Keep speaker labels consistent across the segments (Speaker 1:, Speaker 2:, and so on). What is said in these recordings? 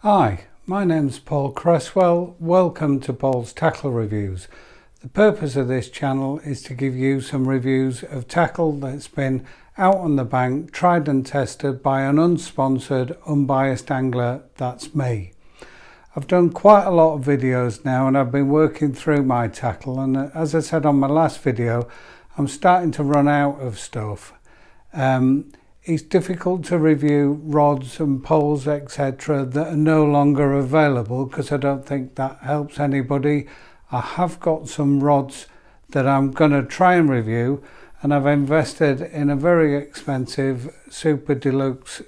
Speaker 1: Hi, my name's Paul Cresswell. Welcome to Paul's Tackle Reviews. The purpose of this channel is to give you some reviews of tackle that's been out on the bank, tried and tested by an unsponsored, unbiased angler, that's me. I've done quite a lot of videos now and I've been working through my tackle, and as I said on my last video, I'm starting to run out of stuff. It's difficult to review rods and poles, etc. that are no longer available because I don't think that helps anybody. I have got some rods that I'm going to try and review, and I've invested in a very expensive super deluxe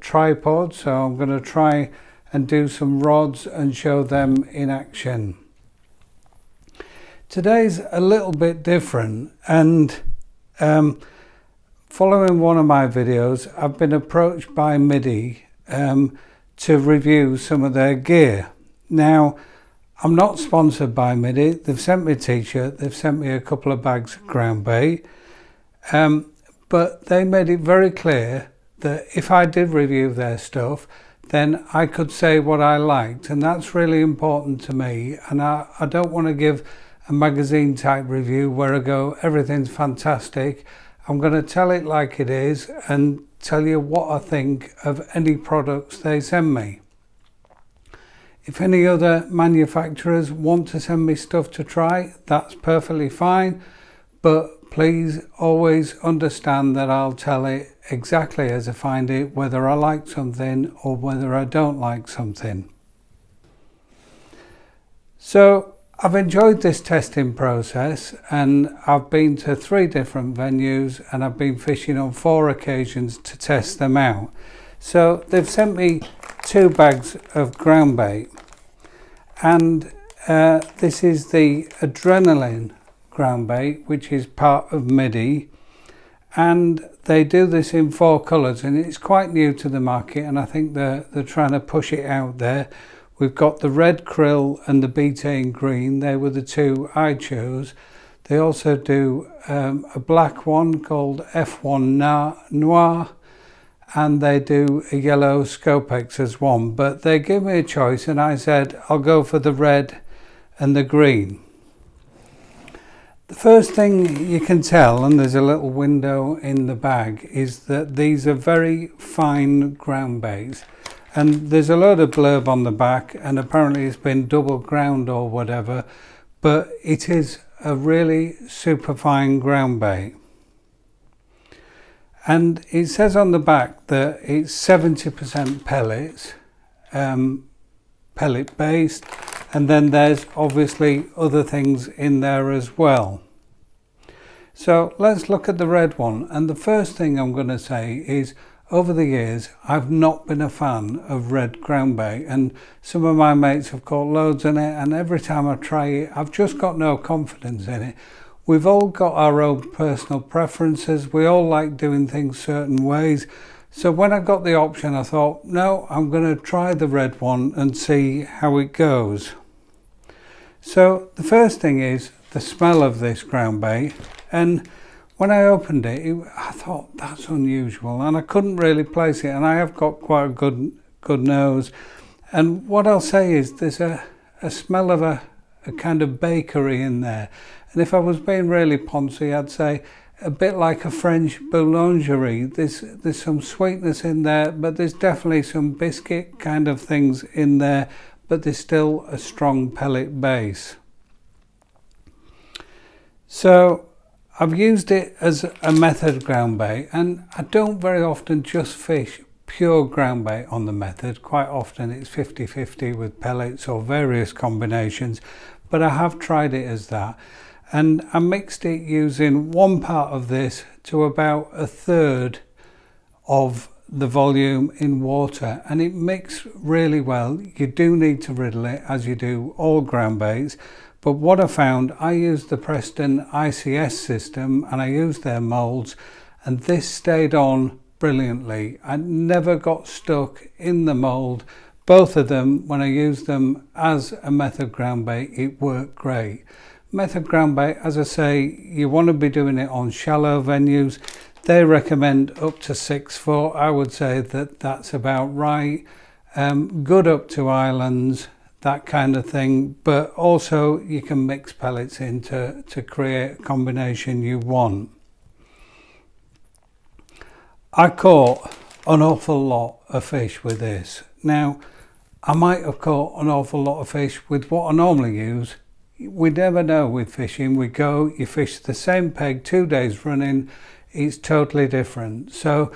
Speaker 1: tripod, so I'm going to try and do some rods and show them in action. Today's a little bit different, and following one of my videos, I've been approached by Middy to review some of their gear. Now, I'm not sponsored by Middy. They've sent me a t-shirt, they've sent me a couple of bags of Groundbait, but they made it very clear that if I did review their stuff, then I could say what I liked, and that's really important to me. And I don't want to give a magazine type review where I go, everything's fantastic. I'm going to tell it like it is and tell you what I think of any products they send me. If any other manufacturers want to send me stuff to try, that's perfectly fine, but please always understand that I'll tell it exactly as I find it, whether I like something or whether I don't like something. So I've enjoyed this testing process, and I've been to 3 different venues and I've been fishing on 4 occasions to test them out. So they've sent me 2 bags of Groundbait, and this is the Adrenaline Groundbait, which is part of Middy, and they do this in 4 colours, and it's quite new to the market, and I think they're trying to push it out there. We've got the red krill and the betaine green. They were the 2 I chose. They also do a black one called F1 Noir, and they do a yellow Scopex as one. But they gave me a choice, and I said I'll go for the red and the green. The first thing you can tell, and there's a little window in the bag, is that these are very fine ground baits. And there's a load of blurb on the back, and apparently it's been double ground or whatever, but it is a really super fine ground bait. And it says on the back that it's 70% pellets, pellet based, and then there's obviously other things in there as well. So let's look at the red one, and the first thing I'm going to say is, over the years, I've not been a fan of red groundbait, and some of my mates have caught loads in it, and every time I try it, I've just got no confidence in it. We've all got our own personal preferences. We all like doing things certain ways. So when I got the option, I thought, no, I'm going to try the red one and see how it goes. So the first thing is the smell of this groundbait, and when I opened it, I thought, that's unusual, and I couldn't really place it, and I have got quite a good nose. And what I'll say is there's a smell of a kind of bakery in there, and if I was being really poncy, I'd say a bit like a French boulangerie. There's some sweetness in there, but there's definitely some biscuit kind of things in there, but there's still a strong pellet base. So I've used it as a method groundbait, and I don't very often just fish pure groundbait on the method. Quite often it's 50-50 with pellets or various combinations, but I have tried it as that. And I mixed it using 1 part of this to about 1/3 of the volume in water, and it mixed really well. You do need to riddle it, as you do all groundbaits. But what I found, I used the Preston ICS system, and I used their molds, and this stayed on brilliantly. I never got stuck in the mold. Both of them, when I used them as a method groundbait, it worked great. Method groundbait, as I say, you want to be doing it on shallow venues. They recommend up to 6 foot. I would say that that's about right. good up to islands, that kind of thing, but also you can mix pellets in to create a combination you want. I caught an awful lot of fish with this. Now, I might have caught an awful lot of fish with what I normally use. We never know with fishing. We go, you fish the same peg 2 days running, it's totally different. So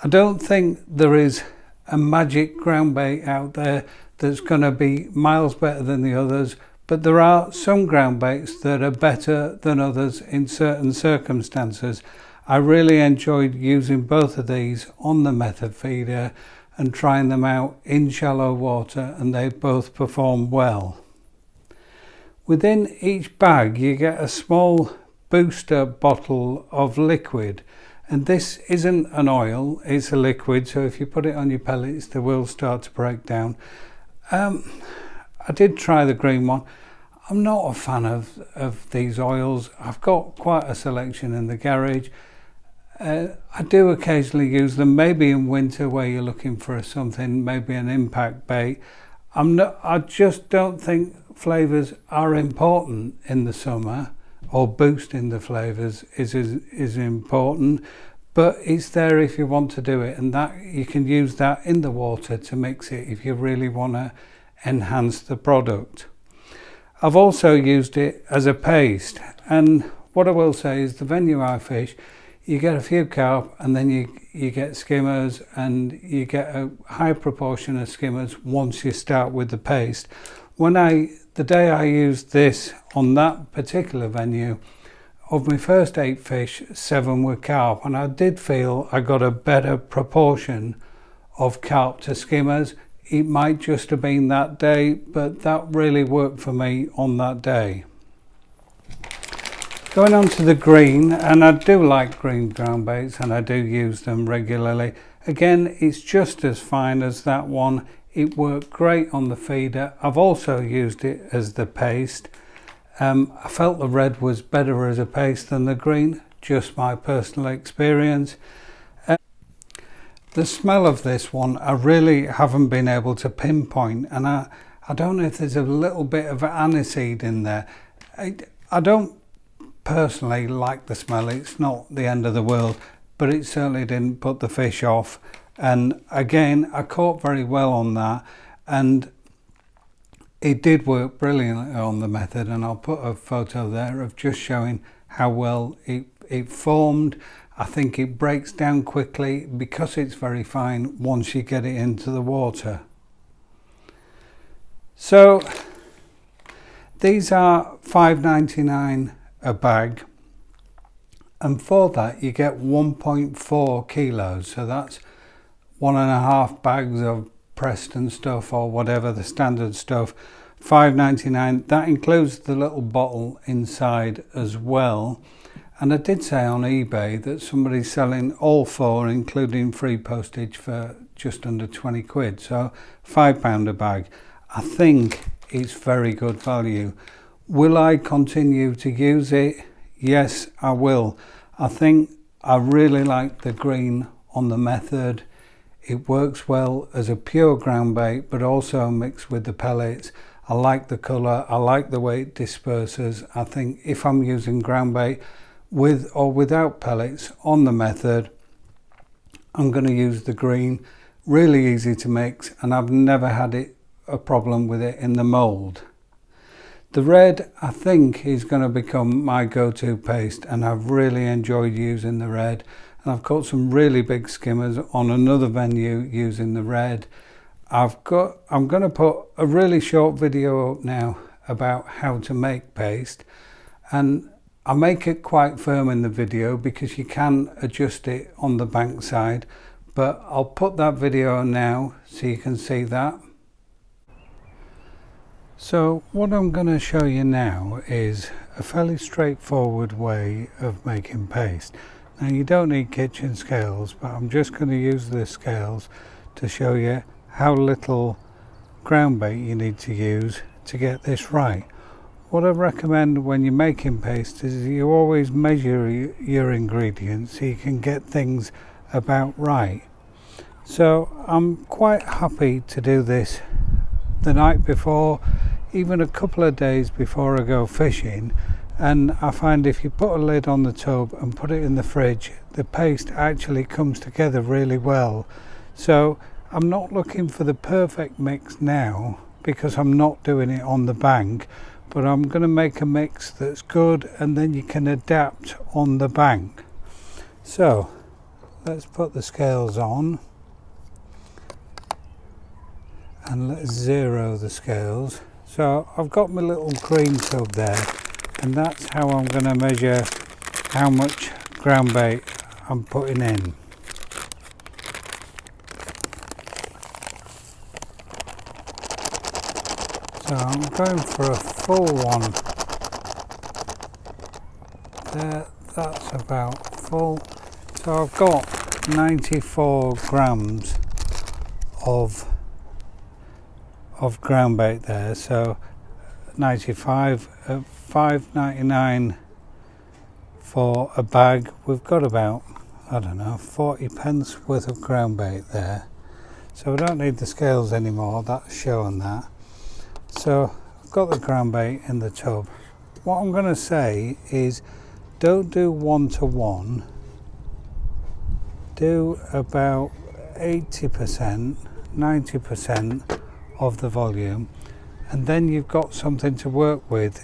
Speaker 1: I don't think there is a magic ground bait out there that's going to be miles better than the others, but there are some ground baits that are better than others in certain circumstances. I really enjoyed using both of these on the method feeder and trying them out in shallow water, and they both perform well. Within each bag you get a small booster bottle of liquid, and this isn't an oil, it's a liquid, so if you put it on your pellets they will start to break down. I did try the green one. I'm not a fan of these oils. I've got quite a selection in the garage. I do occasionally use them, maybe in winter where you're looking for something, maybe an impact bait. I just don't think flavours are important in the summer, or boosting the flavours is important, but it's there if you want to do it, and that you can use that in the water to mix it if you really want to enhance the product. I've also used it as a paste, and what I will say is the venue I fish, you get a few carp and then you get skimmers, and you get a high proportion of skimmers once you start with the paste. The day I used this on that particular venue, of my first 8 fish, 7 were carp, and I did feel I got a better proportion of carp to skimmers. It might just have been that day, but that really worked for me on that day. Going on to the green, and I do like green ground baits and I do use them regularly. Again, it's just as fine as that one. It worked great on the feeder. I've also used it as the paste. I felt the red was better as a paste than the green, just my personal experience. The smell of this one I really haven't been able to pinpoint, and I don't know if there's a little bit of aniseed in there. I don't personally like the smell. It's not the end of the world, but it certainly didn't put the fish off. And again, I caught very well on that, and it did work brilliantly on the method, and I'll put a photo there of just showing how well it formed. I think it breaks down quickly because it's very fine once you get it into the water. So these are $5.99 a bag, and for that you get 1.4 kilos, so that's 1.5 bags of Preston stuff or whatever the standard stuff. $5.99. that includes the little bottle inside as well. And I did say on eBay that somebody's selling all 4 including free postage for just under 20 quid, so £5 a bag. I think it's very good value. Will I continue to use it? Yes, I will. I think I really like the green on the method. It works well as a pure ground bait, but also mixed with the pellets. I like the colour, I like the way it disperses. I think if I'm using ground bait with or without pellets on the method, I'm going to use the green. Really easy to mix, and I've never had a problem with it in the mould. The red, I think, is going to become my go-to paste, and I've really enjoyed using the red. And I've caught some really big skimmers on another venue using the red. I'm going to put a really short video up now about how to make paste, and I make it quite firm in the video because you can adjust it on the bank side, but I'll put that video now so you can see that. So what I'm going to show you now is a fairly straightforward way of making paste. Now you don't need kitchen scales, but I'm just going to use the scales to show you how little ground bait you need to use to get this right. What I recommend when you're making paste is you always measure your ingredients so you can get things about right. So I'm quite happy to do this the night before, even a couple of days before I go fishing. And I find if you put a lid on the tub and put it in the fridge, the paste actually comes together really well. So I'm not looking for the perfect mix now because I'm not doing it on the bank, but I'm going to make a mix that's good and then you can adapt on the bank. So let's put the scales on and let's zero the scales. So I've got my little cream tub there, and that's how I'm going to measure how much ground bait I'm putting in. So I'm going for a full one. There, that's about full. So I've got 94 grams of ground bait there. So 95 at $5.99 for a bag. We've got about, I don't know, 40 pence worth of ground bait there. So we don't need the scales anymore, that's showing that. So I've got the ground bait in the tub. What I'm going to say is don't do 1-to-1, do about 80%, 90% of the volume, and then you've got something to work with.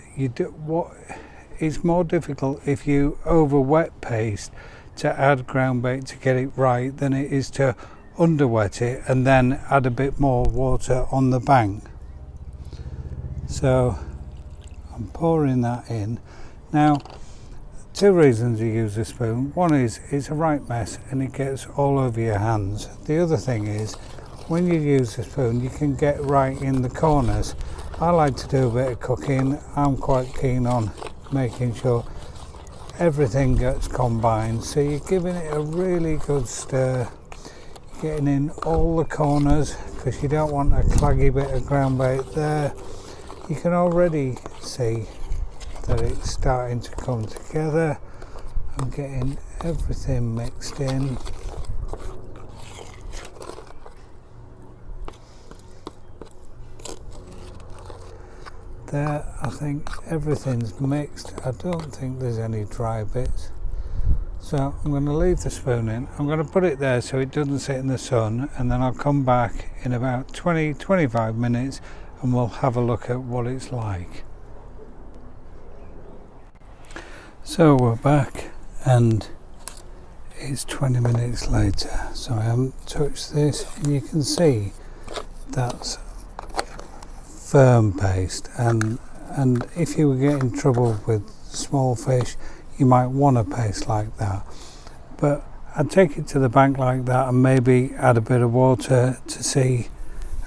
Speaker 1: It's more difficult if you over wet paste to add ground bait to get it right than it is to under wet it and then add a bit more water on the bank. So I'm pouring that in. Now, two reasons you use a spoon. One is it's a right mess and it gets all over your hands. The other thing is when you use a spoon you can get right in the corners. I like to do a bit of cooking. I'm quite keen on making sure everything gets combined. So you're giving it a really good stir, getting in all the corners because you don't want a claggy bit of ground bait there. You can already see that it's starting to come together. I'm getting everything mixed in. There, I think everything's mixed. I don't think there's any dry bits. So I'm going to leave the spoon in. I'm going to put it there so it doesn't sit in the sun, and then I'll come back in about 20-25 minutes and we'll have a look at what it's like. So we're back and it's 20 minutes later. So I haven't touched this and you can see that's firm paste, and if you were getting trouble with small fish you might want a paste like that, but I'd take it to the bank like that and maybe add a bit of water to see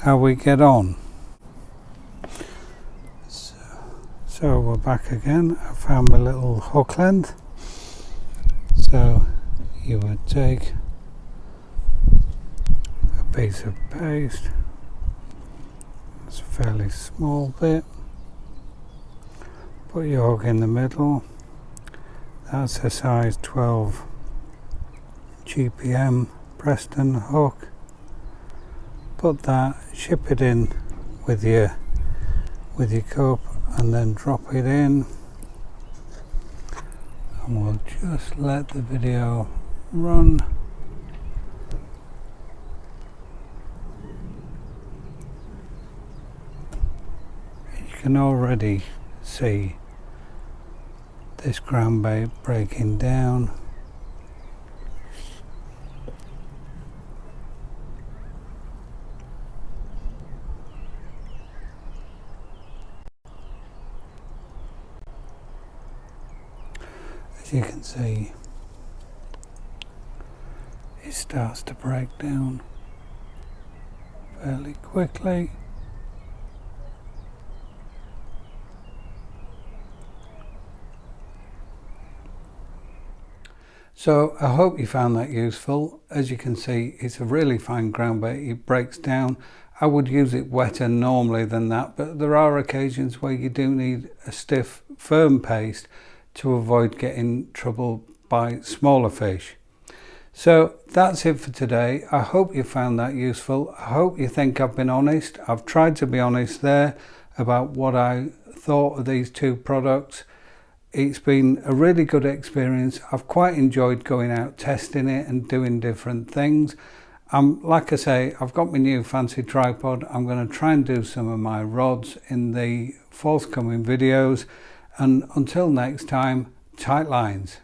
Speaker 1: how we get on. So we're back again. I found my little hook length. So you would take a piece of paste, it's a fairly small bit, put your hook in the middle. That's a size 12 GPM Preston hook. Put that, ship it in with your cup and then drop it in, and we'll just let the video run. You can already see this ground bait breaking down. As you can see, it starts to break down fairly quickly. So I hope you found that useful. As you can see, it's a really fine ground bait. It breaks down. I would use it wetter normally than that, but there are occasions where you do need a stiff, firm paste to avoid getting trouble by smaller fish. So that's it for today. I hope you found that useful. I hope you think I've been honest. I've tried to be honest there about what I thought of these two products. It's been a really good experience. I've quite enjoyed going out testing it and doing different things. Like I say, I've got my new fancy tripod. I'm going to try and do some of my rods in the forthcoming videos. And until next time, tight lines.